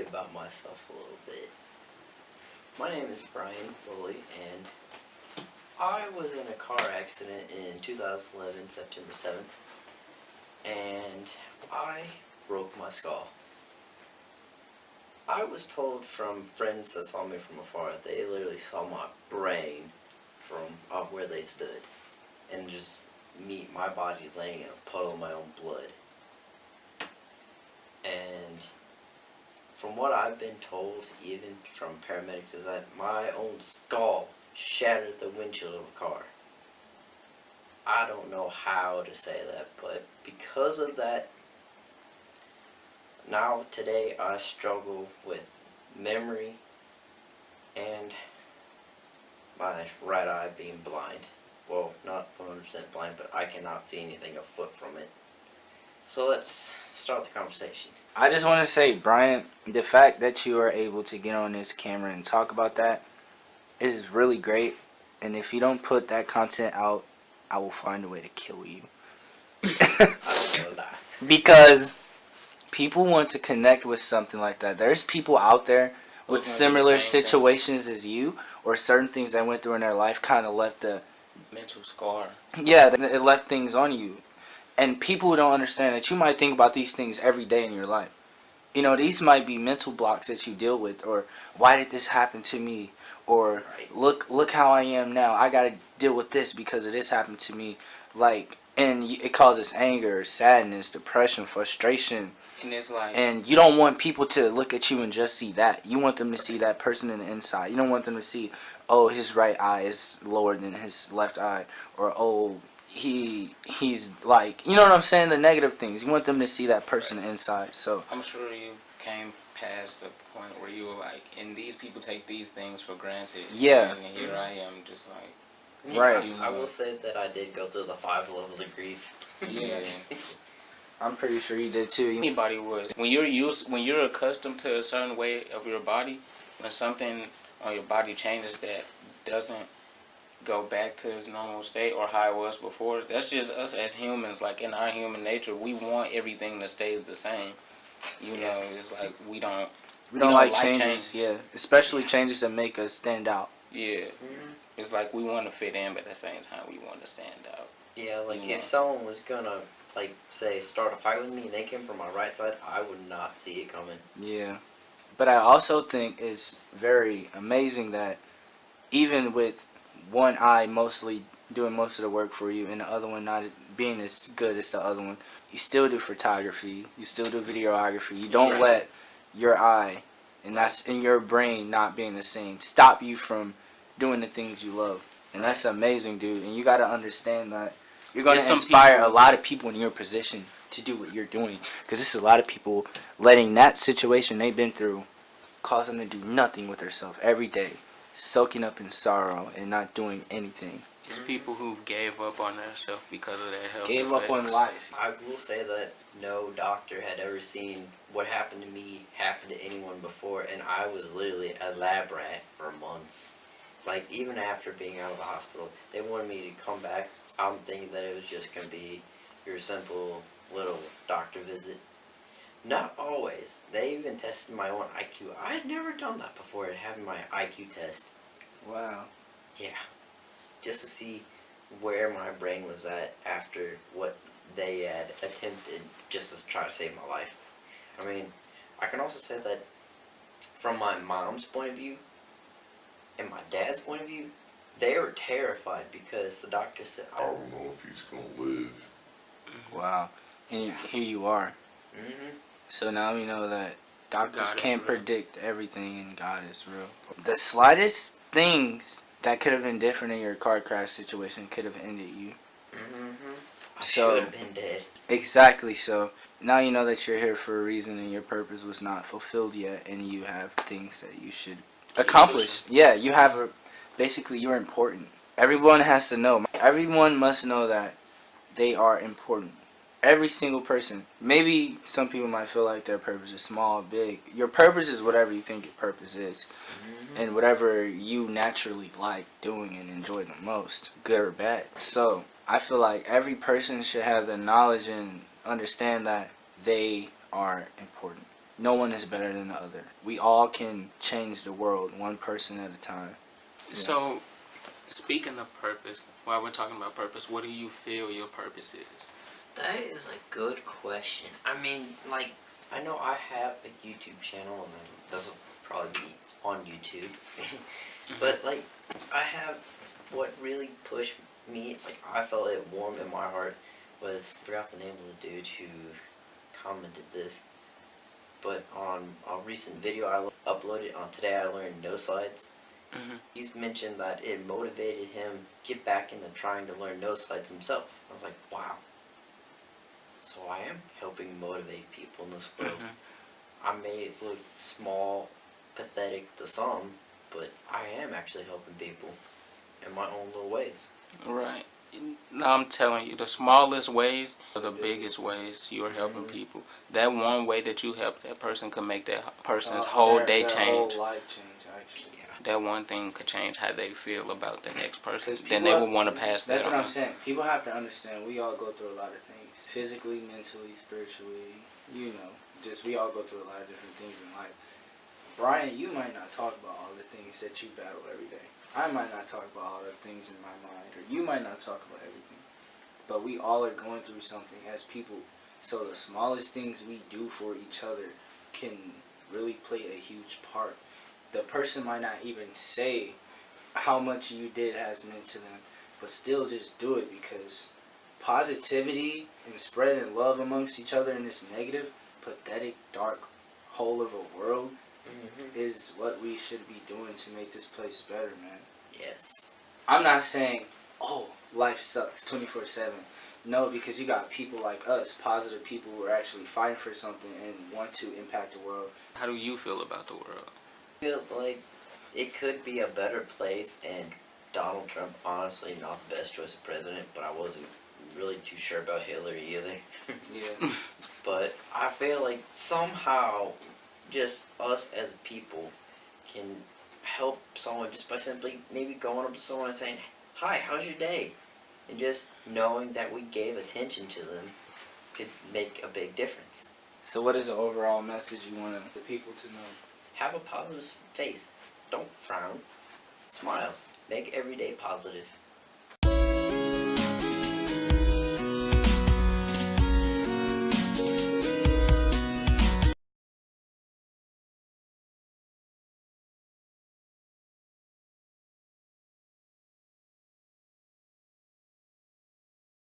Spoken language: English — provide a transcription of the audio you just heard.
about myself a little bit. My name is Brian Woolley, and I was in a car accident in 2011, September 7th, and I broke my skull. I was told from friends that saw me from afar, they literally saw my brain from up where they stood, and just my body laying in a puddle of my own blood. And from what I've been told, even from paramedics, is that my own skull shattered the windshield of the car. I don't know how to say that, but because of that, now today I struggle with memory and my right eye being blind. Well, not 100% blind, but I cannot see anything a foot from it. So let's start the conversation. I just want to say, Brian, the fact that you are able to get on this camera and talk about that is really great. And if you don't put that content out, I will find a way to kill you. I don't know that. Because people want to connect with something like that. There's people out there with similar situations as you, or certain things they went through in their life kind of left a mental scar. Yeah, it left things on you. And people don't understand that you might think about these things every day in your life. You know, these might be mental blocks that you deal with, or why did this happen to me? Or look how I am now. I got to deal with this because of this happened to me. Like, and it causes anger, sadness, depression, frustration. And it's like, and you don't want people to look at you and just see that. You want them to see that person in the inside. You don't want them to see, oh, his right eye is lower than his left eye, or oh, he's like, you know what I'm saying, the negative things. You want them to see that person inside. So I'm sure you came past the point where you were like, and these people take these things for granted. Yeah. And here I am, just like, right. You know, I will say that I did go through the 5 levels of grief. Yeah. I'm pretty sure you did too. Anybody would. When you're accustomed to a certain way of your body, when something on your body changes that doesn't go back to its normal state or how it was before, that's just us as humans. Like, in our human nature, we want everything to stay the same. You know, it's like we don't like changes. Yeah, especially changes that make us stand out. Yeah. It's like we want to fit in, but at the same time we want to stand out. Yeah, like if someone was gonna, like, say, start a fight with me and they came from my right side, I would not see it coming. Yeah. But I also think it's very amazing that even with one eye mostly doing most of the work for you and the other one not being as good as the other one, you still do photography, you still do videography. You don't let your eye, and that's in your brain not being the same, stop you from doing the things you love. And that's amazing, dude. And you got to understand that you're going to inspire a lot of people in your position to do what you're doing. Because there's a lot of people letting that situation they've been through cause them to do nothing with themselves every day, soaking up in sorrow and not doing anything. It's people who gave up on themselves because of their health. Gave up on life. I will say that no doctor had ever seen what happened to me happen to anyone before, and I was literally a lab rat for months. Like, even after being out of the hospital, they wanted me to come back. I'm thinking that it was just going to be your simple little doctor visit. Not always. They even tested my own IQ. I had never done that before, having my IQ test. Wow. Yeah. Just to see where my brain was at after what they had attempted just to try to save my life. I mean, I can also say that from my mom's point of view and my dad's point of view, they were terrified because the doctor said, I don't know if he's going to live. Wow. And here you are. Mm-hmm. So now we know that doctors can't real. predict everything, and God is real. The slightest things that could have been different in your car crash situation could have ended you. Mm-hmm. I So- should have been dead. Exactly. So now you know that you're here for a reason, and your purpose was not fulfilled yet, and you have things that you should accomplish. Yeah, you have basically you're important. Everyone has to know. Everyone must know that they are important. Every single person. Maybe some people might feel like their purpose is small, big. Your purpose is whatever you think your purpose is. And whatever you naturally like doing and enjoy the most, good or bad. So I feel like every person should have the knowledge and understand that they are important. no one is better than the other. We all can change the world one person at a time. So, speaking of purpose, while we're talking about purpose, what do you feel your purpose is? That is a good question. I mean, like, I know I have a YouTube channel, and this will probably be on YouTube. But, like, I have what really pushed me, like, I felt it warm in my heart, was, I forgot the name of the dude who commented this, but on a recent video I uploaded on Today I Learned No Slides, he's mentioned that it motivated him get back into trying to learn no slides himself. I was like, wow. So I am helping motivate people in this world. I may look small, pathetic to some, but I am actually helping people in my own little ways. Right. No, I'm telling you, the smallest ways are the biggest ways you are helping people. That one way that you help that person could make that person's whole day change. Whole life change, actually. Yeah. That one thing could change how they feel about the next person. 'Cause Then they people will want to pass that That's on. what I'm saying. People have to understand we all go through a lot of things. Physically, mentally, spiritually, you know. Just we all go through a lot of different things in life. Brian, you might not talk about all the things that you battle every day. I might not talk about all the things in my mind, or you might not talk about everything. But we all are going through something as people. So the smallest things we do for each other can really play a huge part. The person might not even say how much you did has meant to them, but still just do it, because positivity and spreading love amongst each other in this negative, pathetic, dark hole of a world is what we should be doing to make this place better, man. Yes. I'm not saying, oh, life sucks 24/7. No, because you got people like us, positive people who are actually fighting for something and want to impact the world. How do you feel about the world? I feel like it could be a better place, and Donald Trump, honestly, not the best choice of president, but I wasn't really too sure about Hillary either. Yeah. But I feel like somehow just us as people can help someone just by simply maybe going up to someone and saying, hi, how's your day? And just knowing that we gave attention to them could make a big difference. So what is the overall message you want the people to know? Have a positive face. Don't frown. Smile. Make every day positive.